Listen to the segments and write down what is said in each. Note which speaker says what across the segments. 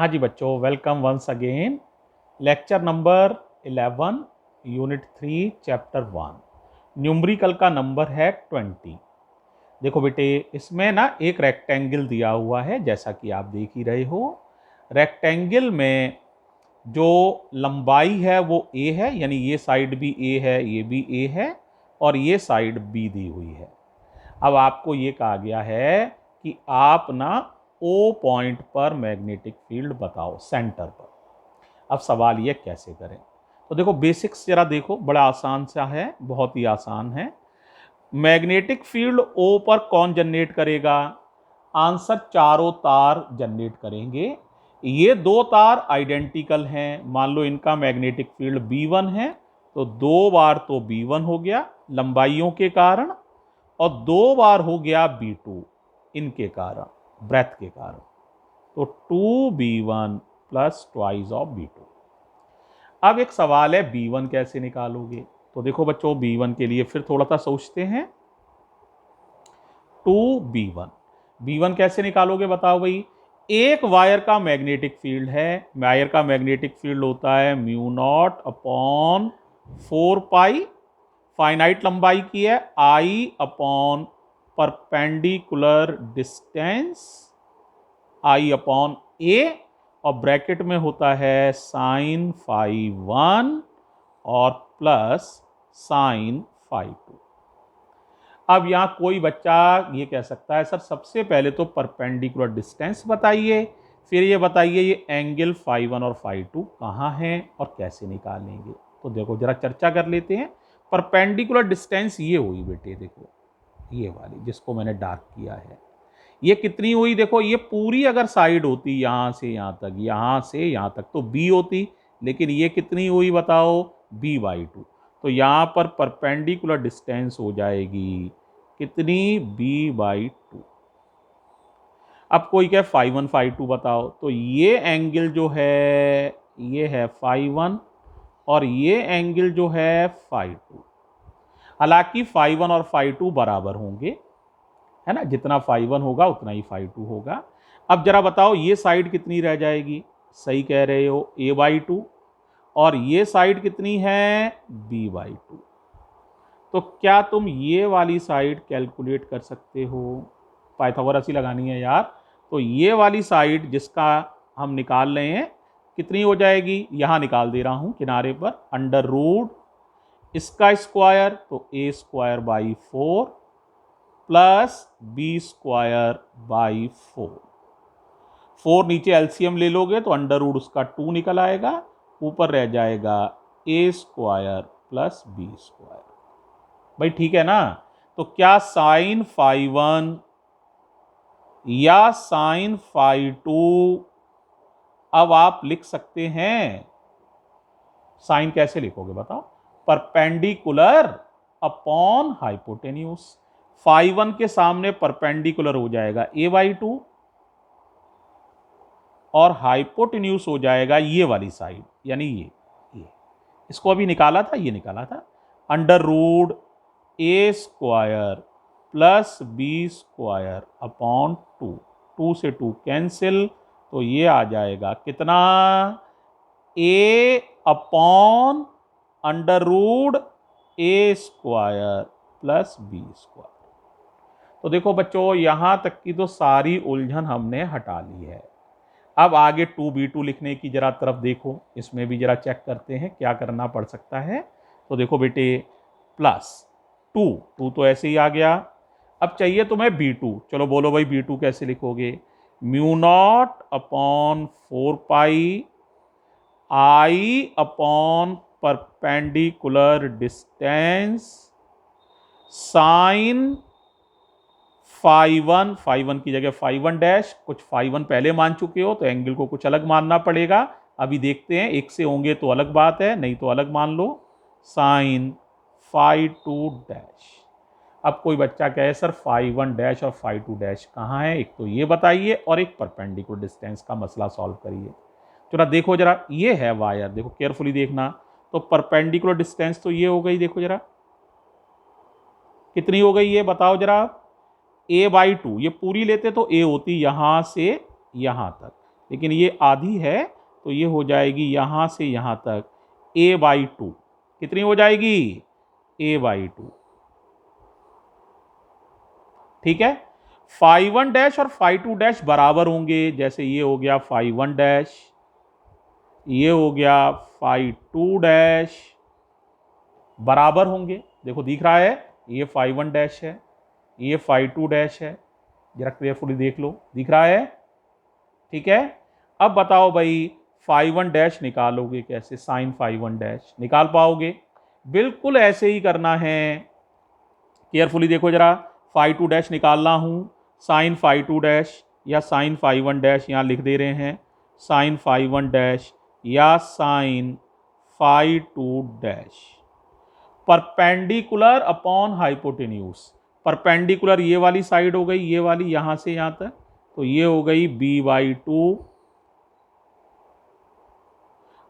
Speaker 1: हाँ जी बच्चों, welcome once again. Lecture number 11 unit 3 chapter 1 numerical का नंबर है 20। देखो बेटे, इसमें ना एक रेक्टेंगल दिया हुआ है जैसा कि आप देख ही रहे हो। रेक्टेंगल में जो लंबाई है वो a है, यानी ये साइड भी a है, ये भी a है और ये साइड b दी हुई है। अब आपको ये कहा गया है कि आप ना O पॉइंट पर मैग्नेटिक फील्ड बताओ, सेंटर पर। अब सवाल ये कैसे करें, तो देखो बेसिक्स जरा देखो, बड़ा आसान सा है, बहुत ही आसान है। मैग्नेटिक फील्ड O पर कौन जनरेट करेगा? आंसर, चारों तार जनरेट करेंगे। ये दो तार आइडेंटिकल हैं, मान लो इनका मैग्नेटिक फील्ड B1 है, तो दो बार तो B1 हो गया लंबाइयों के कारण, और दो बार हो गया B2 इनके कारण, ब्रेथ के कारण। तो 2B1 plus twice of B2। अब एक सवाल है, B1 कैसे निकालोगे? तो देखो बच्चों, B1 के लिए फिर थोड़ा सा सोचते हैं। 2B1, B1 कैसे निकालोगे बताओ भाई। एक वायर का मैग्नेटिक फील्ड है, वायर का मैग्नेटिक फील्ड होता है म्यू नॉट अपॉन 4 पाई, फाइनाइट लंबाई की है, आई अपॉन परपेंडिकुलर डिस्टेंस, आई अपॉन ए, और ब्रैकेट में होता है साइन फाई 1 और प्लस साइन फाई 2। अब यहां कोई बच्चा ये कह सकता है, सर सबसे पहले तो परपेंडिकुलर डिस्टेंस बताइए, फिर ये बताइए ये एंगल फाई 1 और फाई 2 कहाँ हैं और कैसे निकालेंगे। तो देखो जरा चर्चा कर लेते हैं। परपेंडिकुलर डिस्टेंस ये हुई बेटे, देखो ये वाली जिसको मैंने डार्क किया है, ये कितनी हुई? देखो ये पूरी अगर साइड होती यहां से यहां तक, यहां से यहां तक, तो बी होती, लेकिन ये कितनी हुई बताओ? b/2। तो यहां पर परपेंडिकुलर डिस्टेंस हो जाएगी कितनी? b/2। अब कोई क्या फाई 1 फाई 2 बताओ, तो ये एंगल जो है ये है फाई 1 और ये एंगल जो है फाई 2। हालांकि फाई 1 और फाई 2 बराबर होंगे, है ना, जितना फाई 1 होगा उतना ही फाई 2 होगा। अब जरा बताओ ये साइड कितनी रह जाएगी? सही कह रहे हो, a/2, और ये साइड कितनी है? b/2। तो क्या तुम ये वाली साइड कैलकुलेट कर सकते हो? पाइथागोरस ही लगानी है यार। तो ये वाली साइड जिसका हम निकाल रहे हैं कितनी हो जाएगी? यहां निकाल दे रहा हूं किनारे पर, अंडर रूट इसका स्क्वायर, तो a² / 4 प्लस b²/4। 4 नीचे एलसीएम ले लोगे तो अंडर रूट उसका 2 निकल आएगा, ऊपर रह जाएगा a² प्लस b²। भाई ठीक है ना? तो क्या साइन फाई 1 या साइन फाई 2 अब आप लिख सकते हैं? साइन कैसे लिखोगे बताओ? Perpendicular upon hypotenuse. फाई 1 के सामने परपेंडिकुलर हो जाएगा a/2 और हाइपोटेन्यूज हो जाएगा ये वाली साइड, यानी ये इसको अभी निकाला था, ये निकाला था, under root a² plus b² upon 2। 2 से 2 कैंसिल, तो ये आ जाएगा कितना? a upon under root a² plus b²। तो देखो बच्चों, यहां तक की तो सारी उलझन हमने हटा ली है। अब आगे 2b2 लिखने की जरा तरफ देखो, इसमें भी जरा चेक करते हैं क्या करना पड़ सकता है। तो देखो बेटे, प्लस 2 तो ऐसे ही आ गया। अब चाहिए तुम्हें b2, चलो बोलो भाई b2 कैसे लिखोगे? Mu naught upon 4 pi I upon perpendicular distance sine phi 1 की जगह फाई 1 डैश, कुछ फाई 1 पहले मान चुके हो तो एंगल को कुछ अलग मानना पड़ेगा। अभी देखते हैं, एक से होंगे तो अलग बात है, नहीं तो अलग मान लो, साइन फाई 2 डैश। अब कोई बच्चा कहे सर फाई 1 डैश और फाई 2 डैश कहाँ है? एक तो ये बताइए और एक परपेंडिकुलर डिस्टेंस का मसला सॉल्व करिए। जरा देखो, जरा ये है वायर, देखो केयरफुली देखना। तो परपेंडिकुलर डिस्टेंस तो ये हो गई, देखो जरा कितनी हो गई ये बताओ जरा? a/2, ये पूरी लेते तो a होती यहां से यहां तक, लेकिन ये आधी है, तो ये हो जाएगी यहां से यहां तक a/2। कितनी हो जाएगी? a/2। ठीक है। φ1 डैश और φ2 डैश बराबर होंगे, जैसे ये हो गया φ1 डैश, ये हो गया φ2 डैश, बराबर होंगे। देखो दिख रहा है, ये φ1 डैश है, ये φ2 डैश है, जरा केयरफुली देख लो, दिख रहा है? ठीक है। अब बताओ भाई, φ1 डैश निकालोगे कैसे? साइन φ1 डैश निकाल पाओगे? बिल्कुल ऐसे ही करना है। केयरफुली देखो जरा, φ2 डैश निकालना हूं, साइन φ2 डैश या साइन φ1 डैश यहां लिख दे रहे हैं, साइन φ1 डैश या sine φ2 dash. Perpendicular upon hypotenuse, perpendicular ये वाली साइड हो गई, ये वाली यहां से यहां तक, तो ये हो गई b/2।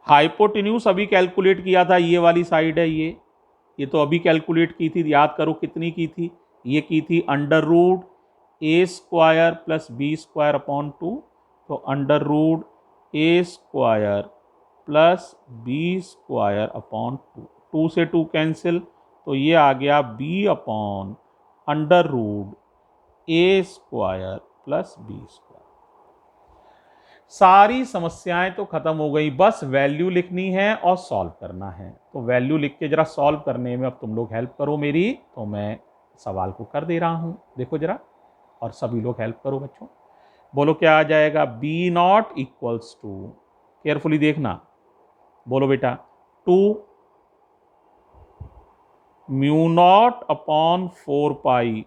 Speaker 1: हाइपोटेन्यूज अभी कैलकुलेट किया था, ये वाली साइड है, ये तो अभी कैलकुलेट की थी, याद करो कितनी की थी? ये की थी √a² प्लस b² अपॉन 2, तो √a² प्लस b² अपॉन 2, 2 से 2 कैंसिल, तो ये आ गया b upon √a² plus b²। सारी समस्याएं तो खत्म हो गई, बस वैल्यू लिखनी है और सॉल्व करना है। तो वैल्यू लिख के जरा सॉल्व करने में अब तुम लोग हेल्प करो मेरी, तो मैं सवाल को कर दे रहा हूं, देखो जरा, और सभी लोग हेल्प करो बच्चों। बोलो क्या आ जाएगा? b0 इक्वल्स टू, केयरफुली देखना, बोलो बेटा, 2 μ0 upon 4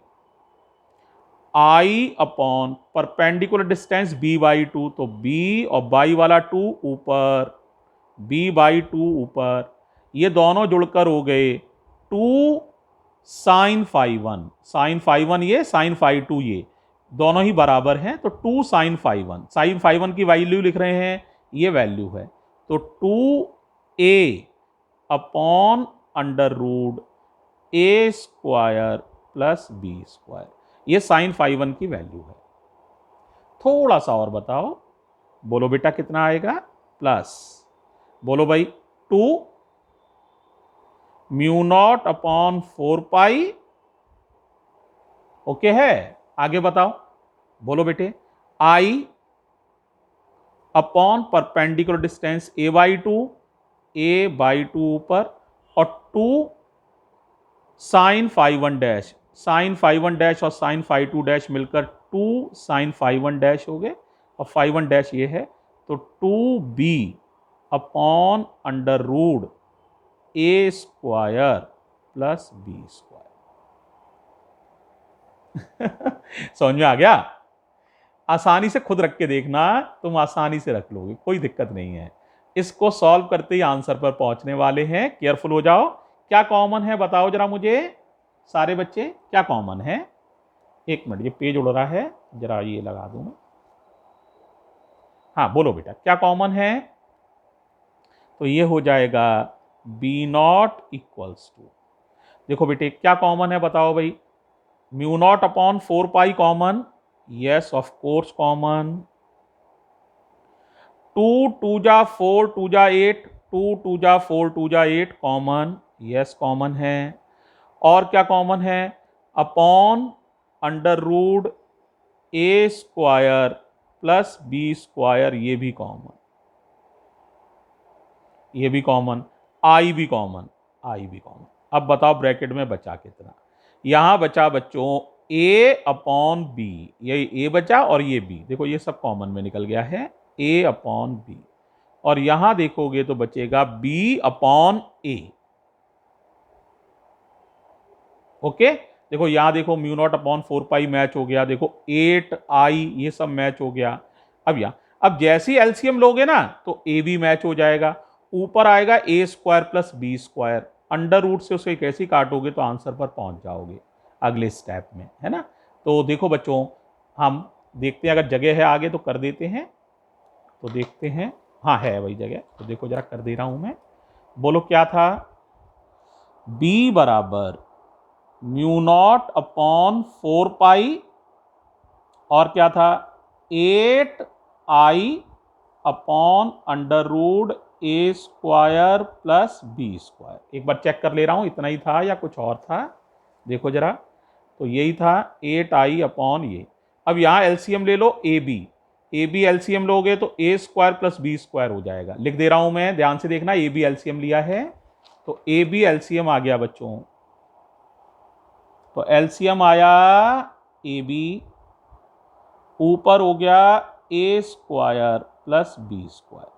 Speaker 1: I upon perpendicular distance b/2, तो b और बाई वाला 2 ऊपर, b/2 ऊपर, ये दोनों जुड़कर हो गए 2 साइन φ1, साइन φ1 ये, साइन φ2 ये, दोनों ही बराबर हैं, तो 2 साइन φ1, साइन φ1 की वैल्यू लिख रहे हैं, ये वैल्यू है, तो 2a upon √a² plus b², ये साइन φ1 की वैल्यू है। थोड़ा सा और बताओ, बोलो बेटा कितना आएगा? प्लस, बोलो भाई, 2 μ0 अपॉन 4 ओके है? आगे बताओ, बोलो बेटे, I upon perpendicular distance a/2 ऊपर, और 2 साइन φ1 डैश, साइन φ1 डैश और साइन φ2 डैश मिलकर 2 साइन φ1 डैश हो गए, और φ1 डैश ये है, तो 2b upon √a² plus b²। समझ में आ गया? आसानी से खुद रख के देखना, तुम आसानी से रख लोगे, कोई दिक्कत नहीं है। इसको सॉल्व करते ही आंसर पर पहुंचने वाले हैं, केयरफुल हो जाओ। क्या कॉमन है बताओ जरा मुझे, सारे बच्चे, क्या कॉमन है? एक मिनट, ये पेज उड़ रहा है, जरा ये लगा दूं मैं। हाँ बोलो बेटा, क्या कॉमन है? तो ये हो जाएगा b0 इक्वल्स टू, देखो बेटे क्या कॉमन है बताओ भाई? μ0 upon 4 common, yes of course common. 2 2 जा 4 2 जा 8, 2 2 जा 4 2 जा 8 कॉमन, यस कॉमन है। और क्या कॉमन है? अपॉन √a² प्लस b², ये भी कॉमन, ये भी कॉमन, आई भी कॉमन, आई भी कॉमन। अब बताओ ब्रैकेट में बचा कितना? यहां बचा बच्चों a अपॉन b, ये a बचा और ये b, देखो ये सब कॉमन में निकल गया है, a अपॉन b, और यहां देखोगे तो बचेगा b अपॉन a। ओके, देखो यहां देखो μ0 अपॉन 4 मैच हो गया, देखो 8i ये सब मैच हो गया। अब यहां, अब जैसी एलसीएम लोगे ना तो a भी मैच हो जाएगा, ऊपर आएगा a² plus b², under root से उसे कैसे काटोगे तो आंसर पर पहुंच जाओगे अगले स्टेप में, है ना? तो देखो बच्चों, हम देखते हैं, अगर जगह है आगे तो कर देते हैं, तो देखते हैं, हाँ है वही जगह, तो देखो जरा कर दे रहा हूं मैं। बोलो क्या था? b बराबर μ0 अपॉन 4 और क्या था? 8i upon under root A square plus B square. एक बार चेक कर ले रहा हूं, इतना ही था या कुछ और था, देखो जरा। तो यही था 8i अपॉन ये। अब यहां एलसीएम ले लो ए बी एलसीएम लोगे तो ए स्क्वायर प्लस बी स्क्वायर हो जाएगा। लिख दे रहा हूं मैं, ध्यान से देखना, ए बी एलसीएम लिया है तो ए बी एलसीएम आ गया बच्चों। तो एलसीएम आया ए बी, ऊपर हो गया A square plus B square.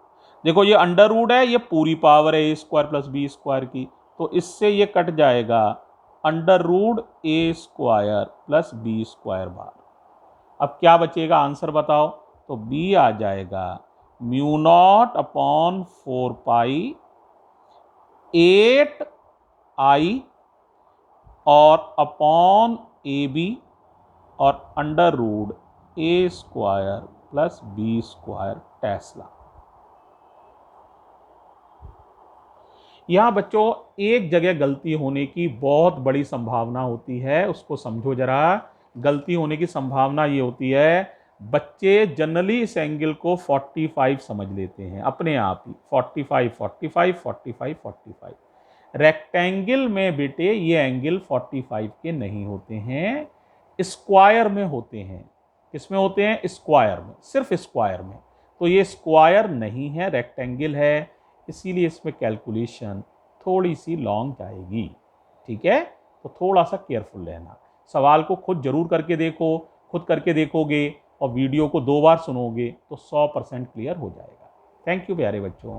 Speaker 1: देखो ये अंडर रूट है, ये पूरी पावर है A square plus B square की, तो इससे ये कट जाएगा under root A square plus B square बार। अब क्या बचेगा, आंसर बताओ। तो बी आ जाएगा mu naught upon 4 pi 8i और अपॉन ए बी और under root A square plus B square tesla. यहां बच्चों एक जगह गलती होने की बहुत बड़ी संभावना होती है, उसको समझो जरा। गलती होने की संभावना ये होती है, बच्चे जनरली इस एंगल को 45 समझ लेते हैं अपने आप ही, 45 45 45 45। रेक्टेंगल में बेटे ये एंगल 45 के नहीं होते हैं, स्क्वायर में होते हैं। किसमें होते हैं, स्क्वायर में, सिर्फ स्क्वायर में। तो ये स्क्वायर नहीं है, रेक्टेंगल है, इसीलिए इसमें कैलकुलेशन थोड़ी सी लॉन्ग जाएगी। ठीक है, तो थोड़ा सा केयरफुल रहना। सवाल को खुद जरूर करके देखो, खुद करके देखोगे और वीडियो को 2 बार सुनोगे तो 100% क्लियर हो जाएगा। थैंक यू प्यारे बच्चों।